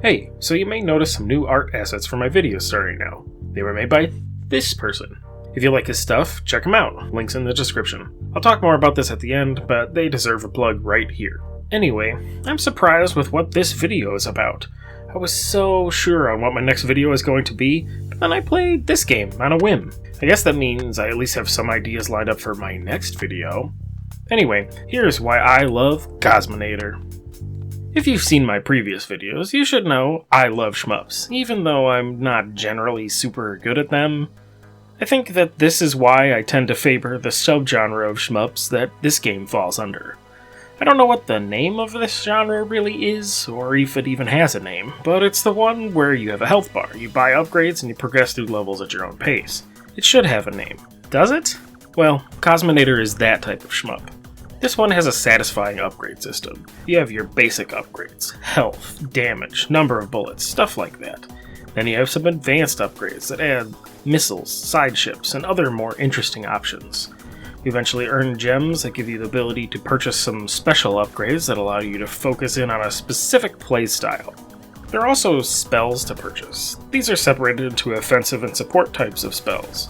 Hey, so you may notice some new art assets for my videos starting now. They were made by this person. If you like his stuff, check him out. Links in the description. I'll talk more about this at the end, but they deserve a plug right here. Anyway, I'm surprised with what this video is about. I was so sure on what my next video is going to be, but then I played this game on a whim. I guess that means I at least have some ideas lined up for my next video. Anyway, here's why I love Cosmonator. If you've seen my previous videos, you should know I love shmups, even though I'm not generally super good at them. I think that this is why I tend to favor the subgenre of shmups that this game falls under. I don't know what the name of this genre really is, or if it even has a name, but it's the one where you have a health bar, you buy upgrades, and you progress through levels at your own pace. It should have a name. Does it? Well, Cosmonator is that type of shmup. This one has a satisfying upgrade system. You have your basic upgrades, health, damage, number of bullets, stuff like that. Then you have some advanced upgrades that add missiles, side ships, and other more interesting options. You eventually earn gems that give you the ability to purchase some special upgrades that allow you to focus in on a specific playstyle. There are also spells to purchase. These are separated into offensive and support types of spells.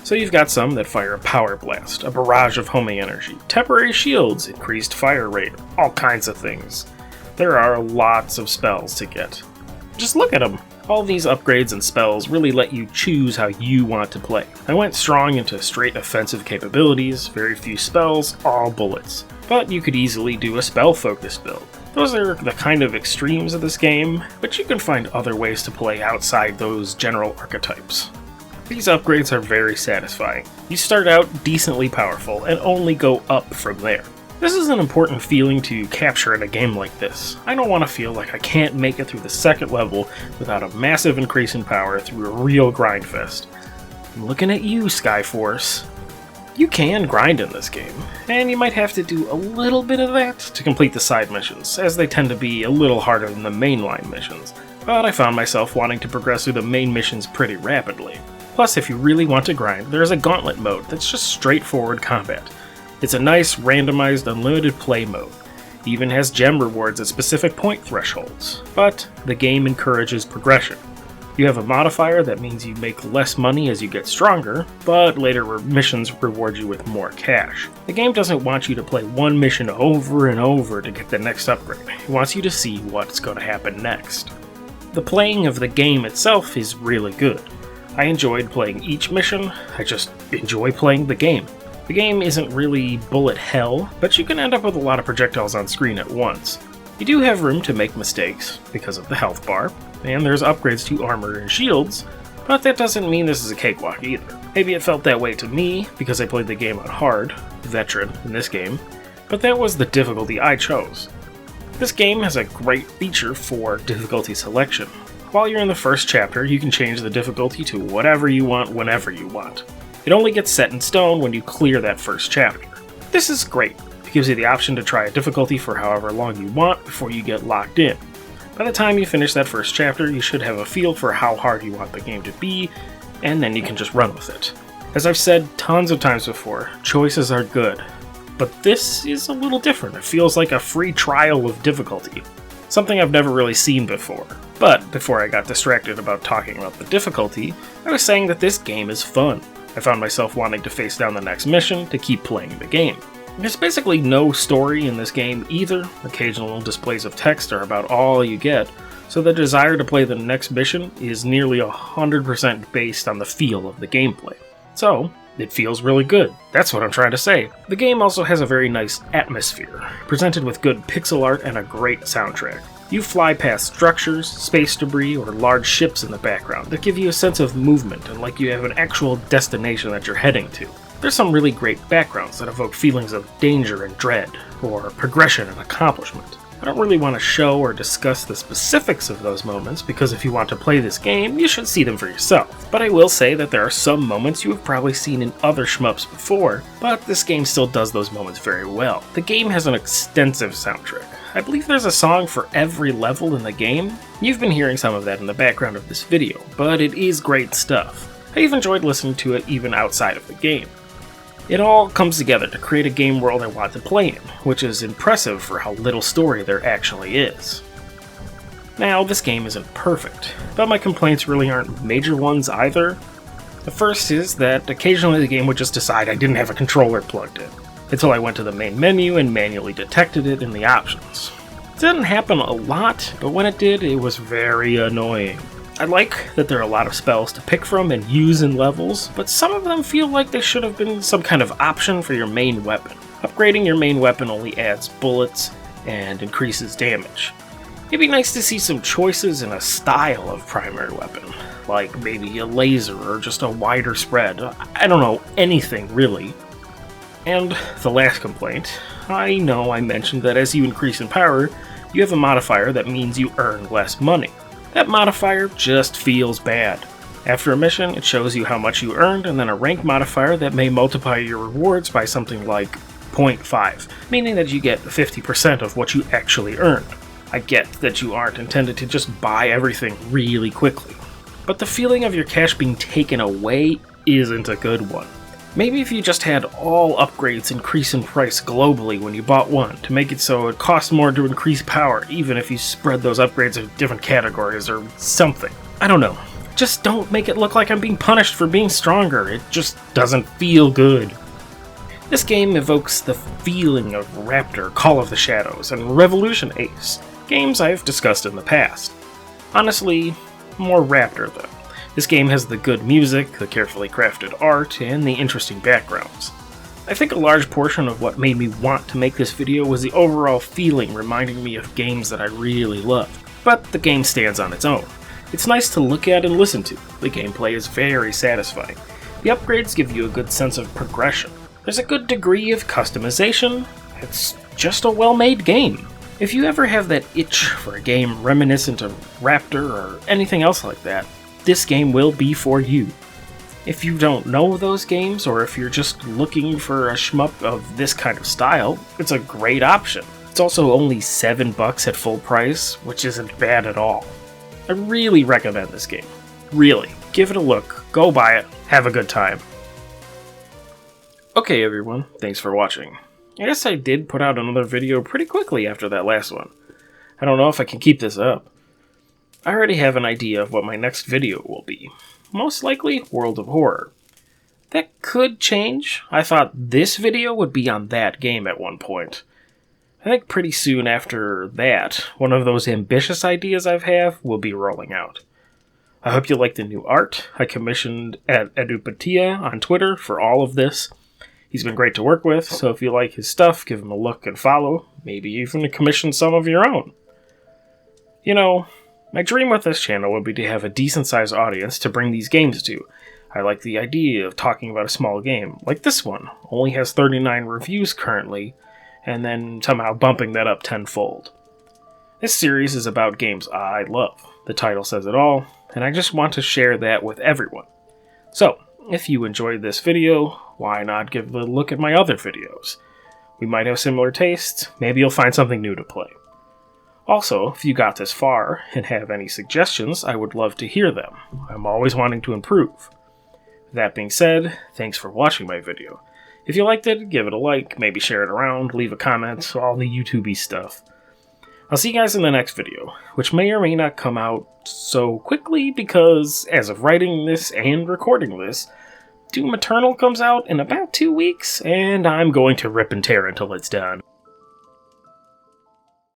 So you've got some that fire a power blast, a barrage of homing energy, temporary shields, increased fire rate, all kinds of things. There are lots of spells to get. Just look at them. All these upgrades and spells really let you choose how you want to play. I went strong into straight offensive capabilities, very few spells, all bullets. But you could easily do a spell-focused build. Those are the kind of extremes of this game, but you can find other ways to play outside those general archetypes. These upgrades are very satisfying. You start out decently powerful and only go up from there. This is an important feeling to capture in a game like this. I don't want to feel like I can't make it through the second level without a massive increase in power through a real grind fest. I'm looking at you, Skyforce. You can grind in this game, and you might have to do a little bit of that to complete the side missions, as they tend to be a little harder than the mainline missions, but I found myself wanting to progress through the main missions pretty rapidly. Plus, if you really want to grind, there is a gauntlet mode that's just straightforward combat. It's a nice, randomized, unlimited play mode. It even has gem rewards at specific point thresholds, but the game encourages progression. You have a modifier that means you make less money as you get stronger, but later missions reward you with more cash. The game doesn't want you to play one mission over and over to get the next upgrade. It wants you to see what's going to happen next. The playing of the game itself is really good. I enjoyed playing each mission, I just enjoy playing the game. The game isn't really bullet hell, but you can end up with a lot of projectiles on screen at once. You do have room to make mistakes, because of the health bar, and there's upgrades to armor and shields, but that doesn't mean this is a cakewalk either. Maybe it felt that way to me, because I played the game on hard, veteran in this game, but that was the difficulty I chose. This game has a great feature for difficulty selection. While you're in the first chapter, you can change the difficulty to whatever you want whenever you want. It only gets set in stone when you clear that first chapter. This is great. It gives you the option to try a difficulty for however long you want before you get locked in. By the time you finish that first chapter, you should have a feel for how hard you want the game to be, and then you can just run with it. As I've said tons of times before, choices are good. But this is a little different. It feels like a free trial of difficulty. Something I've never really seen before. But before I got distracted about talking about the difficulty, I was saying that this game is fun. I found myself wanting to face down the next mission to keep playing the game. There's basically no story in this game either. Occasional displays of text are about all you get, so the desire to play the next mission is nearly 100% based on the feel of the gameplay. So, it feels really good. That's what I'm trying to say. The game also has a very nice atmosphere, presented with good pixel art and a great soundtrack. You fly past structures, space debris, or large ships in the background that give you a sense of movement and like you have an actual destination that you're heading to. There's some really great backgrounds that evoke feelings of danger and dread, or progression and accomplishment. I don't really want to show or discuss the specifics of those moments because if you want to play this game, you should see them for yourself. But I will say that there are some moments you have probably seen in other shmups before, but this game still does those moments very well. The game has an extensive soundtrack. I believe there's a song for every level in the game. You've been hearing some of that in the background of this video, but it is great stuff. I've enjoyed listening to it even outside of the game. It all comes together to create a game world I want to play in, which is impressive for how little story there actually is. Now, this game isn't perfect, but my complaints really aren't major ones either. The first is that occasionally the game would just decide I didn't have a controller plugged in, until I went to the main menu and manually detected it in the options. It didn't happen a lot, but when it did, it was very annoying. I like that there are a lot of spells to pick from and use in levels, but some of them feel like they should have been some kind of option for your main weapon. Upgrading your main weapon only adds bullets and increases damage. It'd be nice to see some choices in a style of primary weapon, like maybe a laser or just a wider spread. I don't know, anything really. And the last complaint, I know I mentioned that as you increase in power, you have a modifier that means you earn less money. That modifier just feels bad. After a mission, it shows you how much you earned, and then a rank modifier that may multiply your rewards by something like 0.5, meaning that you get 50% of what you actually earned. I get that you aren't intended to just buy everything really quickly, but the feeling of your cash being taken away isn't a good one. Maybe if you just had all upgrades increase in price globally when you bought one, to make it so it costs more to increase power, even if you spread those upgrades in different categories or something. I don't know. Just don't make it look like I'm being punished for being stronger. It just doesn't feel good. This game evokes the feeling of Raptor, Call of the Shadows, and Revolution Ace, games I've discussed in the past. Honestly, more Raptor though. This game has the good music, the carefully crafted art, and the interesting backgrounds. I think a large portion of what made me want to make this video was the overall feeling reminding me of games that I really loved. But the game stands on its own. It's nice to look at and listen to. The gameplay is very satisfying. The upgrades give you a good sense of progression. There's a good degree of customization. It's just a well-made game. If you ever have that itch for a game reminiscent of Raptor or anything else like that, this game will be for you. If you don't know those games, or if you're just looking for a shmup of this kind of style, it's a great option. It's also only $7 at full price, which isn't bad at all. I really recommend this game. Really. Give it a look, go buy it, have a good time. Okay everyone, thanks for watching. I guess I did put out another video pretty quickly after that last one. I don't know if I can keep this up. I already have an idea of what my next video will be. Most likely, World of Horror. That could change. I thought this video would be on that game at one point. I think pretty soon after that, one of those ambitious ideas I have will be rolling out. I hope you like the new art. I commissioned at Edupatia on Twitter for all of this. He's been great to work with, so if you like his stuff, give him a look and follow. Maybe even commission some of your own. You know, my dream with this channel would be to have a decent-sized audience to bring these games to. I like the idea of talking about a small game, like this one. Only has 39 reviews currently, and then somehow bumping that up tenfold. This series is about games I love. The title says it all, and I just want to share that with everyone. So, if you enjoyed this video, why not give a look at my other videos? We might have similar tastes, maybe you'll find something new to play. Also, if you got this far and have any suggestions, I would love to hear them. I'm always wanting to improve. That being said, thanks for watching my video. If you liked it, give it a like, maybe share it around, leave a comment, all the YouTube-y stuff. I'll see you guys in the next video, which may or may not come out so quickly because, as of writing this and recording this, Doom Eternal comes out in about 2 weeks, and I'm going to rip and tear until it's done.